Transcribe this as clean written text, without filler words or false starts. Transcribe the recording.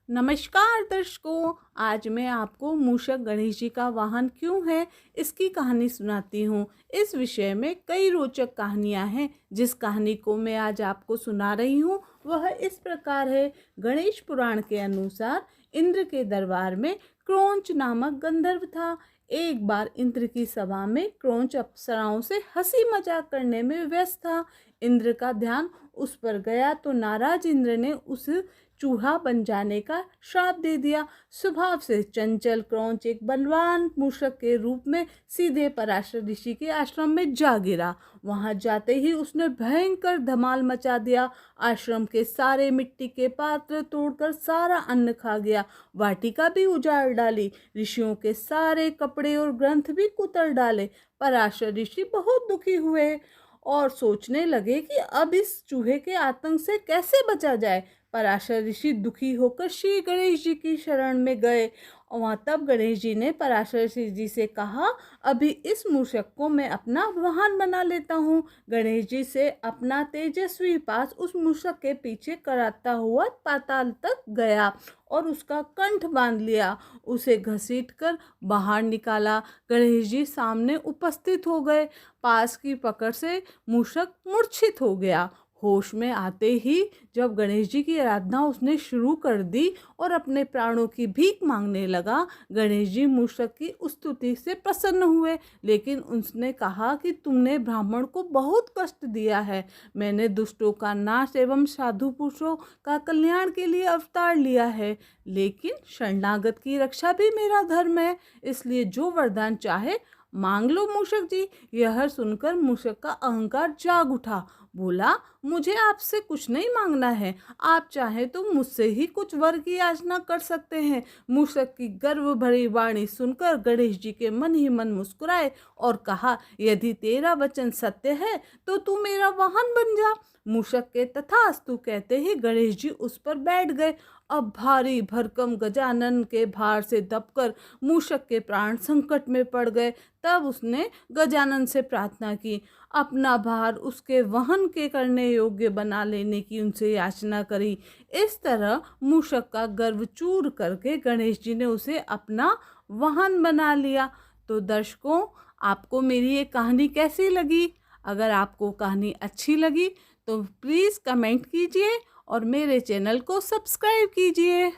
नमस्कार दर्शकों, आज मैं आपको मूषक गणेश जी का वाहन क्यों है इसकी कहानी सुनाती हूँ। इस विषय में कई रोचक कहानियाँ हैं। जिस कहानी को मैं आज आपको सुना रही हूँ वह इस प्रकार है। गणेश पुराण के अनुसार इंद्र के दरबार में क्रौंच नामक गंधर्व था। एक बार इंद्र की सभा में क्रौंच अप्सराओं से हंसी मजाक करने में व्यस्त था। इंद्र का ध्यान उस पर गया तो नाराज इंद्र ने उस चूहा बन जाने का श्राप दे दिया। स्वभाव से चंचल क्रौंच एक बलवान मूषक के रूप में सीधे पराशर ऋषि के आश्रम में जा गिरा। वहां जाते ही उसने भयंकर धमाल मचा दिया। आश्रम के सारे मिट्टी के पात्र तोड़कर सारा अन्न खा गया। वाटिका भी उजाड़ डाली। ऋषियों के सारे कपड़े और ग्रंथ भी कुतर डाले। पराशर ऋषि बहुत दुखी हुए और सोचने लगे कि अब इस चूहे के आतंक से कैसे बचा जाए। पराशर ऋषि दुखी होकर श्री गणेश जी की शरण में गए। वहाँ तब गणेश जी ने पराशर जी से कहा, अभी इस मूषक को मैं अपना वाहन बना लेता हूँ। गणेश जी से अपना तेजस्वी पास उस मूषक के पीछे कराता हुआ पाताल तक गया और उसका कंठ बांध लिया। उसे घसीटकर बाहर निकाला। गणेश जी सामने उपस्थित हो गए। पास की पकड़ से मूषक मूर्छित हो गया। होश में आते ही जब गणेश जी की आराधना उसने शुरू कर दी और अपने प्राणों की भीख मांगने लगा, गणेश जी मूषक की स्तुति से प्रसन्न हुए। लेकिन उसने कहा कि तुमने ब्राह्मण को बहुत कष्ट दिया है। मैंने दुष्टों का नाश एवं साधु पुरुषों का कल्याण के लिए अवतार लिया है, लेकिन शरणागत की रक्षा भी मेरा धर्म है। इसलिए जो वरदान चाहे मांग लो मूषक जी। यह सुनकर मूषक का अहंकार जाग उठा। बोला, मुझे आपसे कुछ नहीं मांगना है। आप चाहे तो मुझसे ही कुछ वर की याचना कर सकते हैं। मूषक की गर्व भरी वाणी सुनकर गणेश जी के मन ही मन मुस्कुराए और कहा, यदि तेरा वचन सत्य है तो तू मेरा वाहन बन जा। मूषक के तथास्तु कहते ही गणेश जी उस पर बैठ गए। अब भारी भरकम गजानन के भार से दबकर मूषक के प्राण संकट में पड़ गए। तब उसने गजानन से प्रार्थना की, अपना भार उसके वहन के करने योग्य बना लेने की उनसे याचना करी। इस तरह मूषक का गर्व चूर करके गणेश जी ने उसे अपना वाहन बना लिया। तो दर्शकों, आपको मेरी ये कहानी कैसी लगी? अगर आपको कहानी अच्छी लगी तो प्लीज़ कमेंट कीजिए और मेरे चैनल को सब्सक्राइब कीजिए।